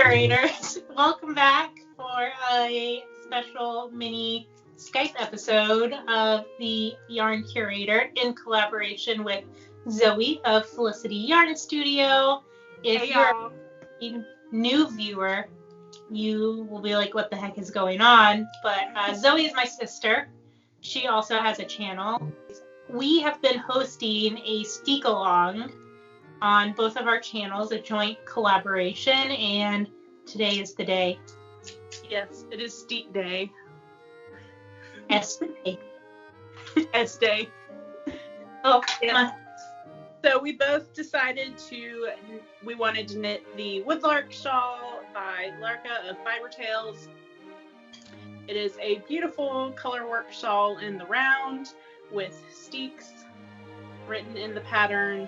curators, welcome back for a special mini Skype episode of the Yarn Curator in collaboration with Zoe of Felicity Yarn Studio. If you're a new viewer, you will be like, what the heck is going on? But Zoe is my sister. She also has a channel. We have been hosting a Steek along on both of our channels, a joint collaboration, and today is the day. Yes, it is Steek Day. S-Day. S-Day. Oh, yeah. So we both decided we wanted to knit the Woodlark Shawl by Larka of Fiber Tales. It is a beautiful colorwork shawl in the round with steeks written in the pattern,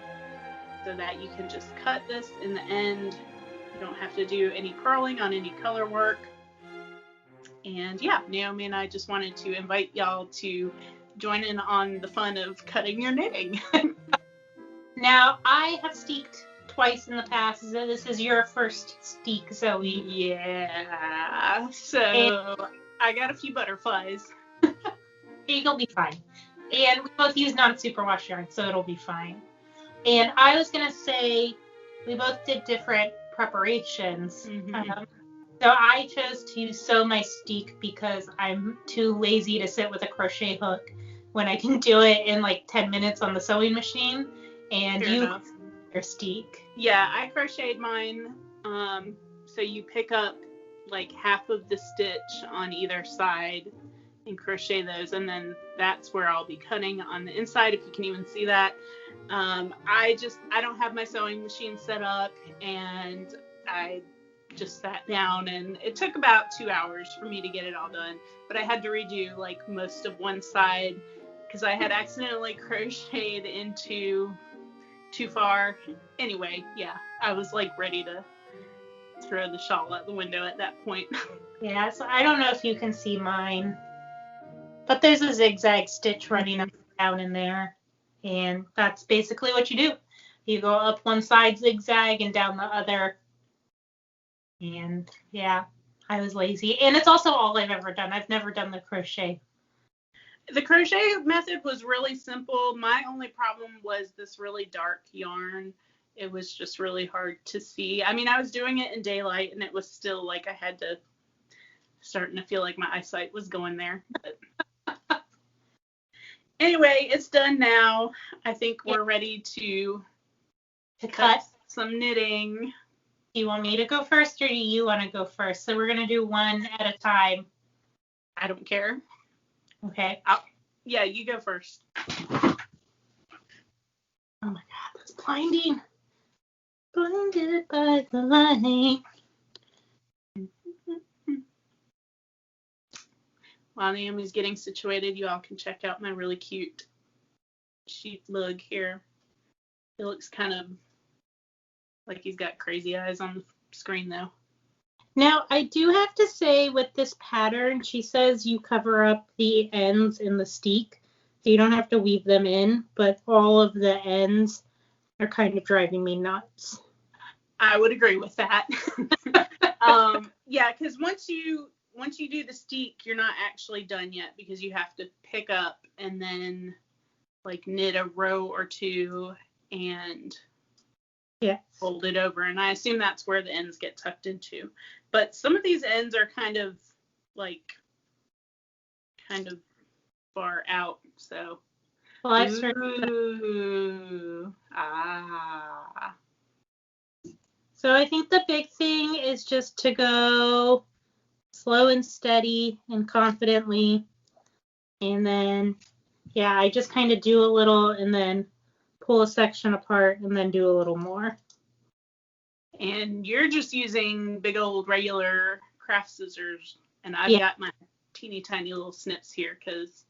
so that you can just cut this in the end. You don't have to do any purling on any color work. And yeah, Naomi and I just wanted to invite y'all to join in on the fun of cutting your knitting. Now, I have steeked twice in the past. So this is your first steek, Zoe. Yeah. So I got a few butterflies. It'll be fine. And we both use non-superwash yarn, so it'll be fine. And I was going to say we both did different preparations. Mm-hmm. So I chose to sew my steek because I'm too lazy to sit with a crochet hook when I can do it in like 10 minutes on the sewing machine. And Fair enough. Your steek. Yeah, I crocheted mine. So you pick up like half of the stitch on either side and crochet those, and then that's where I'll be cutting on the inside, if you can even see that. I don't have my sewing machine set up, and I just sat down, and it took about 2 hours for me to get it all done, but I had to redo like most of one side because I had accidentally crocheted into too far. Anyway, yeah, I was like ready to throw the shawl out the window at that point. Yeah, so I don't know if you can see mine, but there's a zigzag stitch running up and down in there, and that's basically what you do. You go up one side zigzag and down the other. And yeah, I was lazy. And it's also all I've ever done. I've never done the crochet. The crochet method was really simple. My only problem was this really dark yarn. It was just really hard to see. I mean, I was doing it in daylight, and it was still like I had to starting to feel like my eyesight was going there. But anyway, it's done now. I think we're ready to cut some knitting. Do you want me to go first, or do you want to go first? So we're going to do one at a time. I don't care. Okay. Yeah, you go first. Oh my God, that's blinding. Blinded by the light. While Naomi's getting situated, you all can check out my really cute sheep lug here. It looks kind of like he's got crazy eyes on the screen, though. Now, I do have to say with this pattern, she says you cover up the ends in the steek, so you don't have to weave them in, but all of the ends are kind of driving me nuts. I would agree with that. Yeah, because once you do the steek, you're not actually done yet, because you have to pick up and then like knit a row or two and fold it over. And I assume that's where the ends get tucked into. But some of these ends are kind of far out. So. Well, that's So I think the big thing is just to go slow and steady and confidently. And then, yeah, I just kind of do a little and then pull a section apart and then do a little more. And you're just using big old regular craft scissors, and I've got my teeny tiny little snips here because,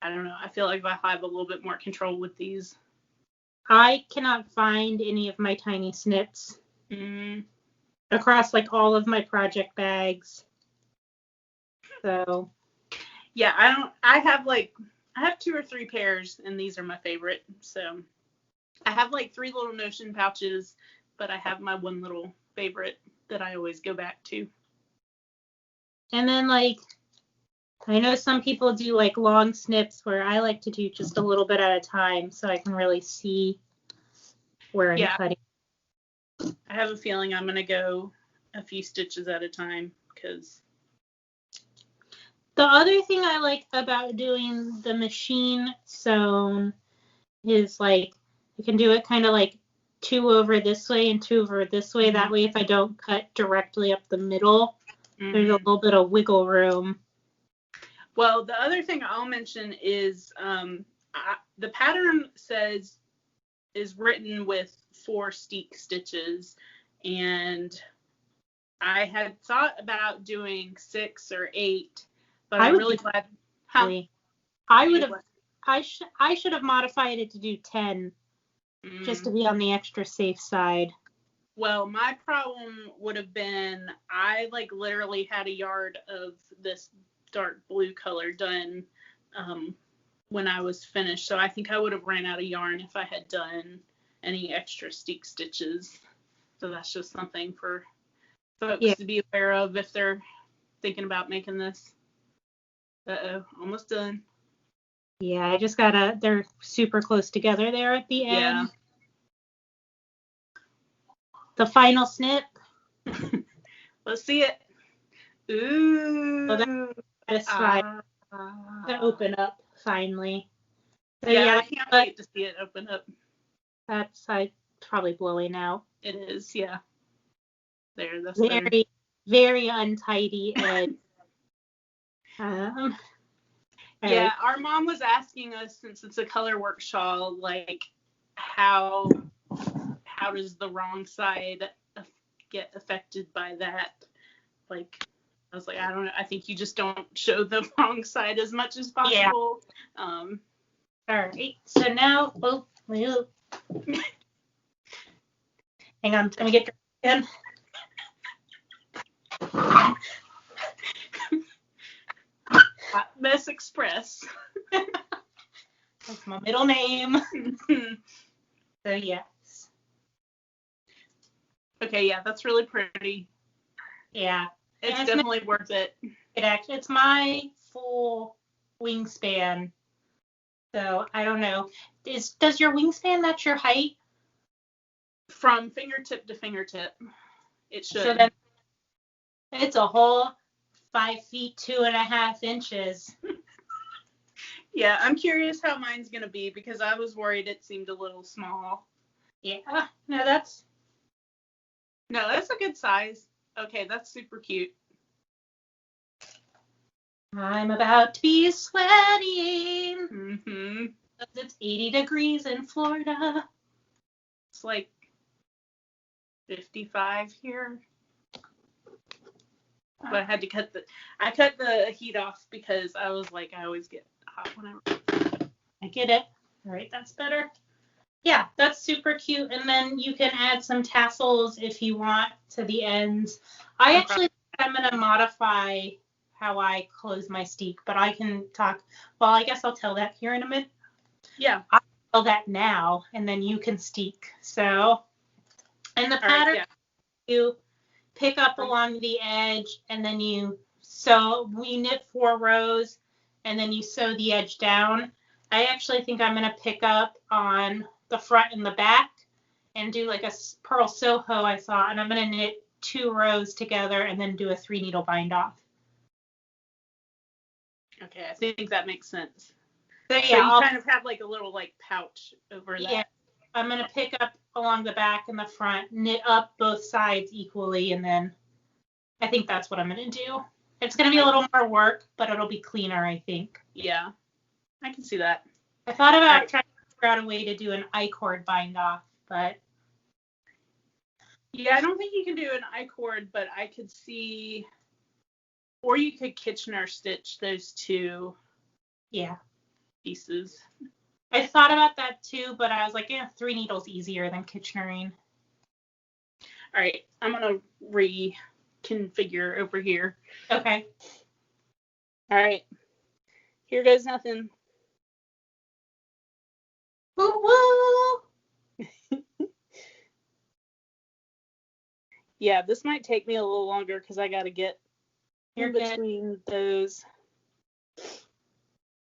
I don't know, I feel like I have a little bit more control with these. I cannot find any of my tiny snips across like all of my project bags. So yeah, I have 2 or 3 pairs, and these are my favorite. So I have like 3 little Notion pouches, but I have my one little favorite that I always go back to. And then, like, I know some people do, like, long snips where I like to do just a little bit at a time so I can really see where I'm cutting. I have a feeling I'm going to go a few stitches at a time because... The other thing I like about doing the machine sewn is, like, you can do it kind of like 2 over this way and 2 over this way. That way, if I don't cut directly up the middle, there's a little bit of wiggle room. Well, the other thing I'll mention is the pattern is written with 4 Steek stitches, and I had thought about doing 6 or 8, but I'm really glad. I should have modified it to do 10. Just to be on the extra safe side. Well, my problem would have been I like literally had a yard of this dark blue color done when I was finished. So I think I would have ran out of yarn if I had done any extra Steek stitches. So that's just something for folks to be aware of if they're thinking about making this. Uh-oh, almost done. Yeah, I just they're super close together there at the end. The final snip. Let's see it. Ooh. So that's satisfied. To open up finally. So, I can't wait to see it open up. That side probably blowing out. It is, yeah. That's very, better. Very untidy edge. Yeah, our mom was asking us, since it's a color work shawl, like how does the wrong side get affected by that? Like, I was like, I don't know. I think you just don't show the wrong side as much as possible. Yeah. All right. So now, hang on. Let me get your pen. Hot Mess Express. That's my middle name. So yes. Okay, yeah, that's really pretty. Yeah. It's definitely worth it. It's my full wingspan. So I don't know. Does your wingspan match your height? From fingertip to fingertip. It should. So then it's a whole 5 feet 2.5 inches. Yeah, I'm curious how mine's gonna be because I was worried it seemed a little small. Yeah. No, that's a good size. Okay, that's super cute. I'm about to be sweating. Mm-hmm. It's 80 degrees in Florida. It's like 55 here. But I had to cut the heat off because I was like, I always get hot whenever. I get it. All right, that's better. Yeah, that's super cute. And then you can add some tassels if you want to the ends. I actually think I'm going to modify how I close my Steek, but I can talk. Well, I guess I'll tell that here in a minute. Yeah. I'll tell that now, and then you can Steek. So, and the pattern, you pick up along the edge, and then we knit 4 rows, and then you sew the edge down. I actually think I'm going to pick up on the front and the back and do like a purl Soho I saw, and I'm going to knit 2 rows together and then do a 3 needle bind off. Okay, I think that makes sense. So you kind of have like a little like pouch over that. Yeah, I'm going to pick up along the back and the front, knit up both sides equally, and then I think that's what I'm going to do. It's going to be a little more work, but it'll be cleaner, I think. Yeah, I can see that. I thought about trying to figure out a way to do an I-cord bind off, but... Yeah, I don't think you can do an I-cord, but I could see... Or you could Kitchener stitch those 2 pieces. I thought about that too, but I was like, 3 needles easier than Kitchenering. All right, I'm going to reconfigure over here. Okay. All right. Here goes nothing. Woo woo! Yeah, this might take me a little longer because I got to get You're in good. between those.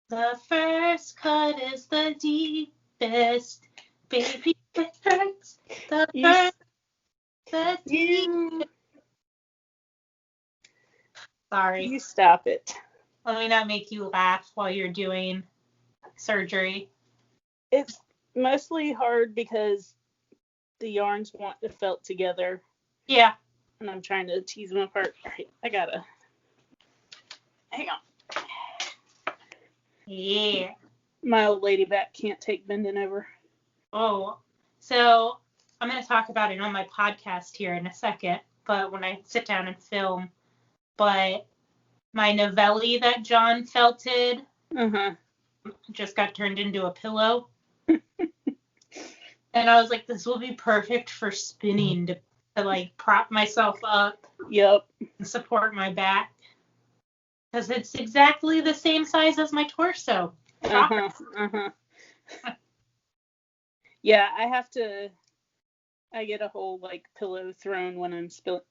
The first cut is the deepest. Baby, it hurts. The You, first, the deepest. you, Sorry. you stop it. Let me not make you laugh while you're doing surgery. It's mostly hard because the yarns want to felt together. Yeah. And I'm trying to tease them apart. All right, I gotta. Hang on. Yeah. My old lady back can't take bending over. Oh, so I'm going to talk about it on my podcast here in a second, but when I sit down and film. But my novelli that John felted just got turned into a pillow. And I was like, this will be perfect for spinning to like prop myself up. Yep. And support my back. Because it's exactly the same size as my torso. Yeah, I get a whole like pillow thrown when I'm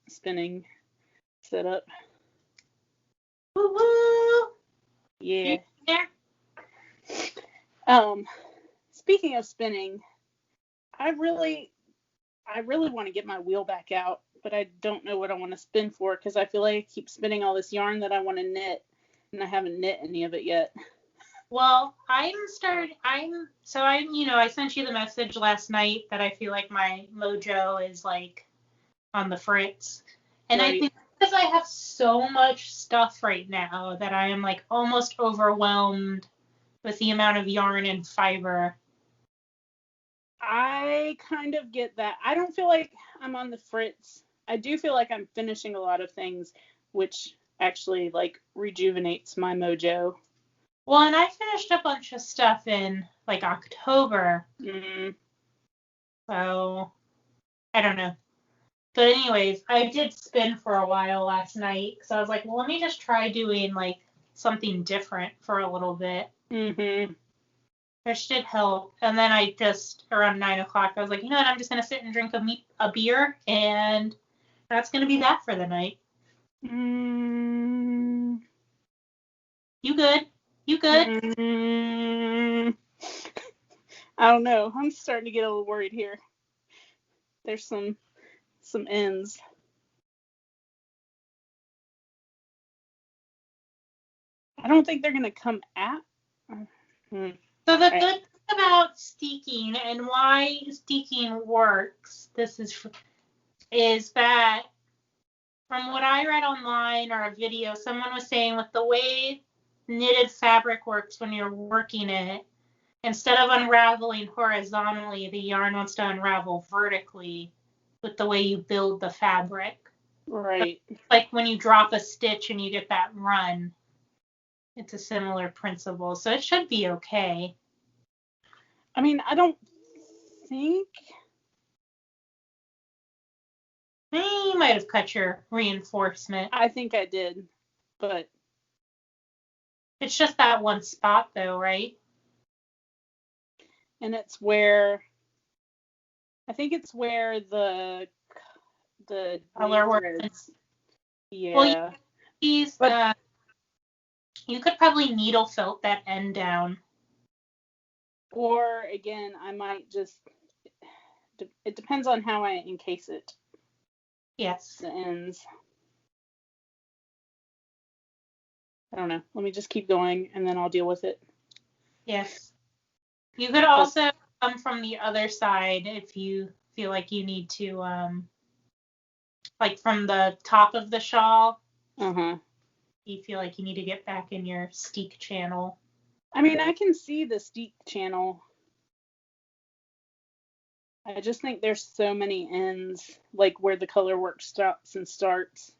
spinning set up. Woo woo! Yeah. Yeah. Speaking of spinning, I really want to get my wheel back out, but I don't know what I want to spin for because I feel like I keep spinning all this yarn that I want to knit, and I haven't knit any of it yet. Well, I sent you the message last night that I feel like my mojo is like on the fritz. And right. I think because I have so much stuff right now that I am like almost overwhelmed with the amount of yarn and fiber. I kind of get that. I don't feel like I'm on the fritz. I do feel like I'm finishing a lot of things, which actually like rejuvenates my mojo. Well, and I finished a bunch of stuff in like October. So I don't know. But anyways, I did spin for a while last night because I was like, well, let me just try doing like something different for a little bit. Which did help. And then I just, around 9 o'clock, I was like, you know what, I'm just going to sit and drink a beer, and that's going to be that for the night. You good? You good? I don't know. I'm starting to get a little worried here. There's some ends. I don't think they're going to come at. So the good thing about steeking and why steeking works, is that from what I read online or a video, someone was saying with the way knitted fabric works when you're working it, instead of unraveling horizontally, the yarn wants to unravel vertically with the way you build the fabric. Right. So, like when you drop a stitch and you get that run, it's a similar principle. So it should be okay. I mean, I don't think. You might have cut your reinforcement. I think I did, but. It's just that one spot though, right? And it's where. I think it's where the color works. Yeah. Well, you could probably needle felt that end down. Or again, I might just. It depends on how I encase it. Yes. The ends. I don't know. Let me just keep going and then I'll deal with it. Yes. You could also come from the other side if you feel like you need to, like from the top of the shawl. You feel like you need to get back in your Steek channel. I mean, I can see the Steek channel. I just think there's so many ends, like where the color work stops and starts.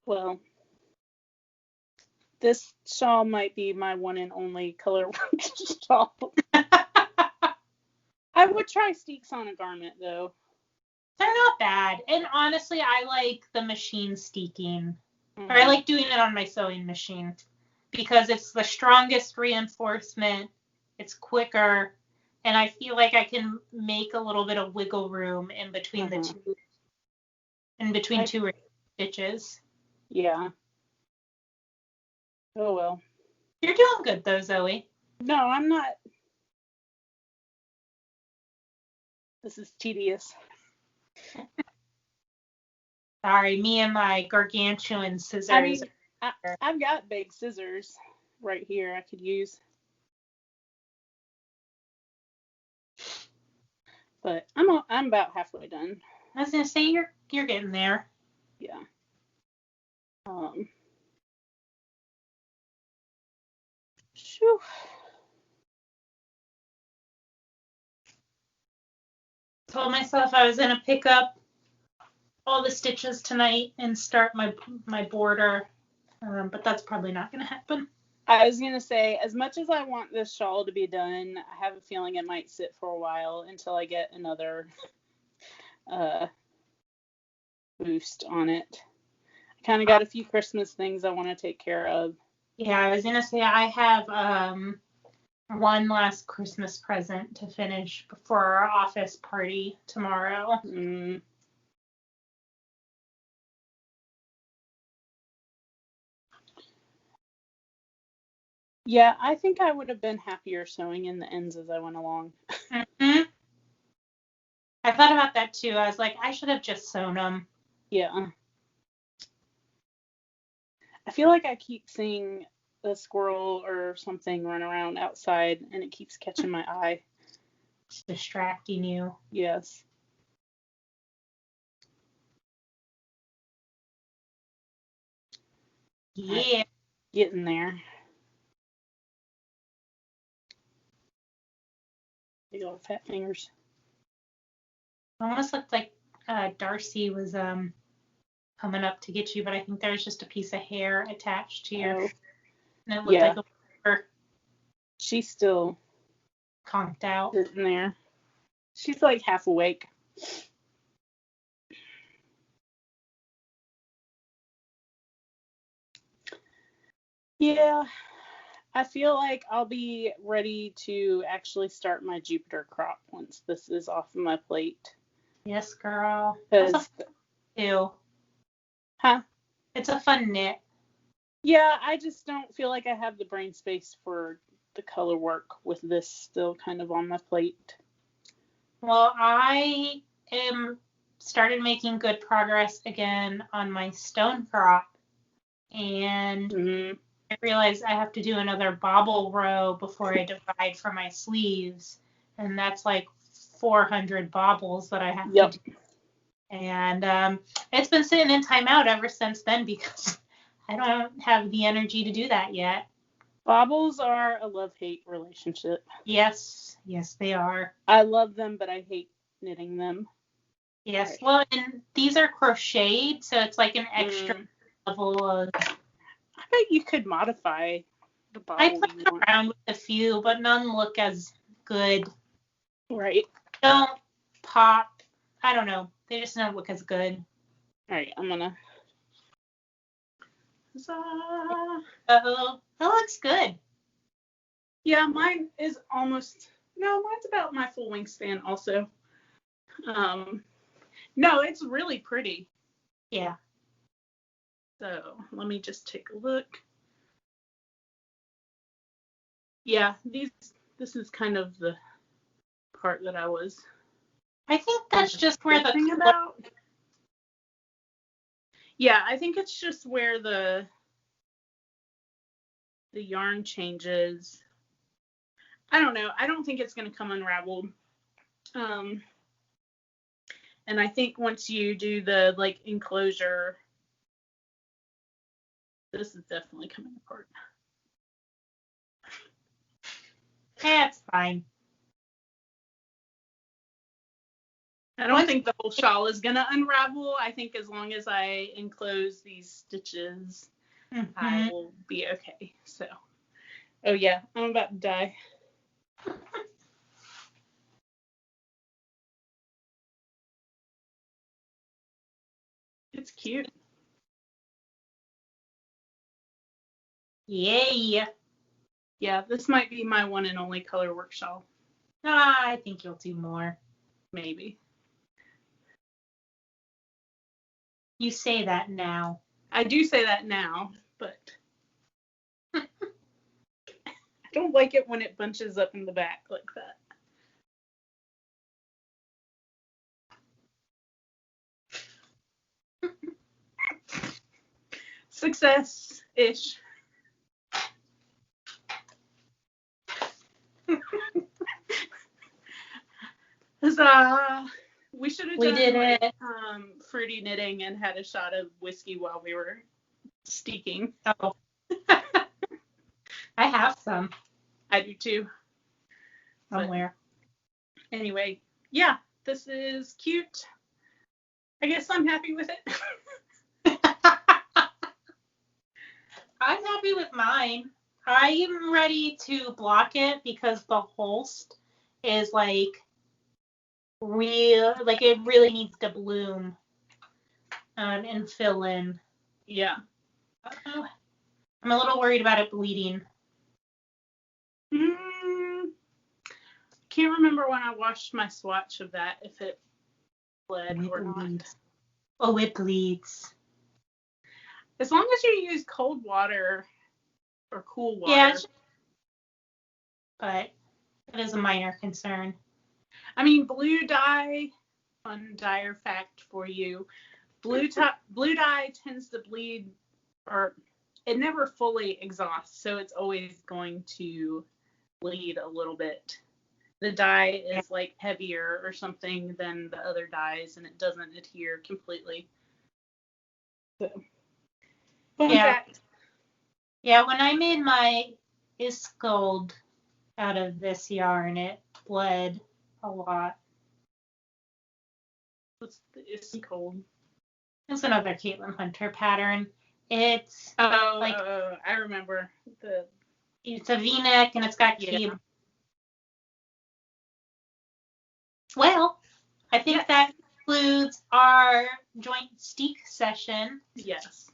Well, this shawl might be my one and only color work shawl. I would try Steeks on a garment, though. They're not bad. And honestly, I like the machine steeking. Or I like doing it on my sewing machine because it's the strongest reinforcement. It's quicker. and I feel like I can make a little bit of wiggle room in between the two, two stitches. Yeah. Oh well. You're doing good though, Zoe. No, I'm not. This is tedious. Sorry, me and my gargantuan scissors. I mean, I've got big scissors right here I could use. But I'm about halfway done. I was gonna say you're getting there. Yeah. Shoo. Told myself I was gonna pick up all the stitches tonight and start my border, but that's probably not gonna happen. I was gonna say, as much as I want this shawl to be done, I have a feeling it might sit for a while until I get another boost on it. I kind of got a few Christmas things I want to take care of. Yeah, I was gonna say I have one last Christmas present to finish before our office party tomorrow. Yeah, I think I would have been happier sewing in the ends as I went along. Mm-hmm. I thought about that too. I was like, I should have just sewn them. Yeah. I feel like I keep seeing a squirrel or something run around outside, and it keeps catching my eye. It's distracting you. Yes. Yeah. Getting there. Big old fat fingers. Almost looked like Darcy was coming up to get you, but I think there was just a piece of hair attached to your. And it looked like a she's still conked out. Sitting there. She's like half awake. Yeah, I feel like I'll be ready to actually start my Jupiter crop once this is off of my plate. Yes, girl. That's too. Huh? It's a fun knit. Yeah, I just don't feel like I have the brain space for the color work with this still kind of on my plate. Well, I am started making good progress again on my stone crop, and I realized I have to do another bobble row before I divide for my sleeves, and that's like 400 bobbles that I have to do. And it's been sitting in timeout ever since then because I don't have the energy to do that yet. Bobbles are a love-hate relationship. Yes, they are. I love them, but I hate knitting them. Yes, well, and these are crocheted, so it's like an extra level of. I bet you could modify the bobble. I played around with a few, but none look as good. Right. Don't pop. I don't know. They just don't look as good. All right, I'm gonna. Oh, that looks good. Yeah, mine is almost. No, mine's about my full wingspan also. No, it's really pretty. Yeah. So let me just take a look. Yeah, this is kind of the part that I was. I think that's just where the thing about. Yeah, I think it's just where the yarn changes. I don't know. I don't think it's going to come unraveled. And I think once you do the like enclosure, this is definitely coming apart. That's fine. I don't think the whole shawl is going to unravel. I think as long as I enclose these stitches, I will be okay. So, oh yeah, I'm about to die. It's cute. Yay. Yeah, this might be my one and only color work shawl. I think you'll do more. Maybe. You say that now. I do say that now, but I don't like it when it bunches up in the back like that. Success-ish. Huzzah! We should have done did it. Fruity knitting and had a shot of whiskey while we were steeking. Oh. I have some. I do too. Somewhere. But anyway, yeah, this is cute. I guess I'm happy with it. I'm happy with mine. I'm ready to block it because the holst is like it really needs to bloom and fill in. Yeah. I'm a little worried about it bleeding. Can't remember when I washed my swatch of that, if it bled or not. Oh, it bleeds. As long as you use cold water or cool water. Yeah, but it is a minor concern. I mean, blue dye, fun dyer fact for you, blue dye tends to bleed, or it never fully exhausts, so it's always going to bleed a little bit. The dye is like heavier or something than the other dyes, and it doesn't adhere completely. So, fun fact. Yeah, when I made my Iskold out of this yarn, it bled a lot. What's the Iskold? It's another Caitlin Hunter pattern. It's I remember it's a V-neck and it's got cable. Well, I think that concludes our joint Steek session. Yes.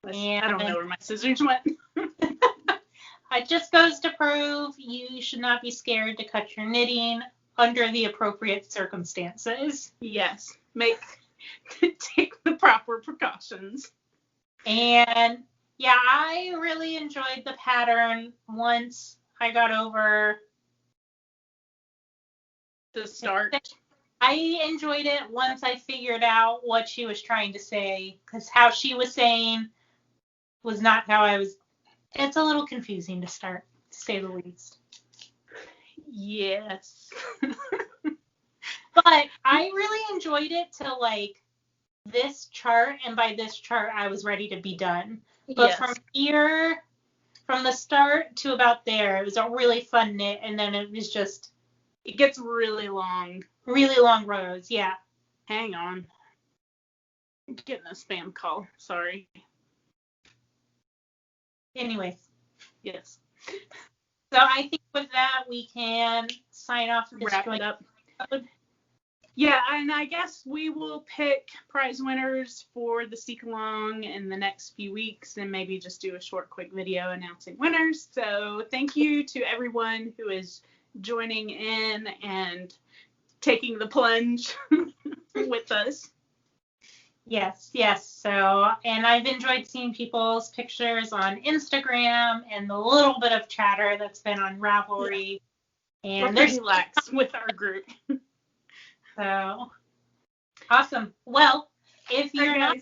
And I don't know where my scissors went. It just goes to prove you should not be scared to cut your knitting under the appropriate circumstances. Yes. Take the proper precautions. And yeah, I really enjoyed the pattern once I got over the start. I enjoyed it once I figured out what she was trying to say, because how she was saying was not how I was. It's a little confusing to start, to say the least. Yes. But I really enjoyed it to like this chart, and by this chart I was ready to be done. But from here, from the start to about there, it was a really fun knit, and then it was just... It gets really long. Really long rows, yeah. Hang on. I'm getting a spam call. Sorry. Anyways. Yes. So I think with that, we can sign off this wrap joint it up. Yeah, and I guess we will pick prize winners for the Steek Along in the next few weeks and maybe just do a short, quick video announcing winners. So thank you to everyone who is joining in and taking the plunge with us. Yes. So, and I've enjoyed seeing people's pictures on Instagram and the little bit of chatter that's been on Ravelry. Yeah. And we're pretty lax with our group. So, awesome. Well, if you're not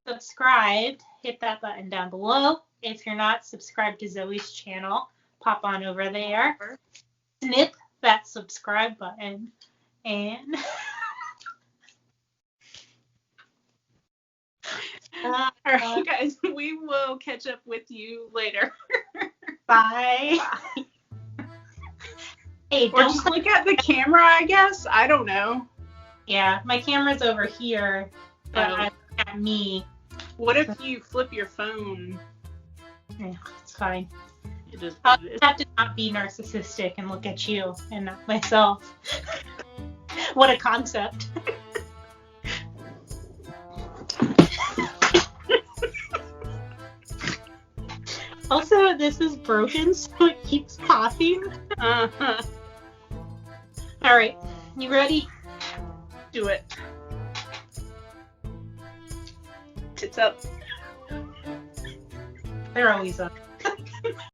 subscribed, hit that button down below. If you're not subscribed to Zoe's channel, pop on over there. Snip that subscribe button. And all right, guys, we will catch up with you later. Bye. Hey, or just look at the camera, I guess. I don't know. Yeah, my camera's over here, but I look at me. What if you flip your phone? Yeah, it's fine. I'll have to not be narcissistic and look at you and not myself. What a concept. Also, this is broken, so it keeps popping. All right. You ready? Do it. Tits up. They're always up.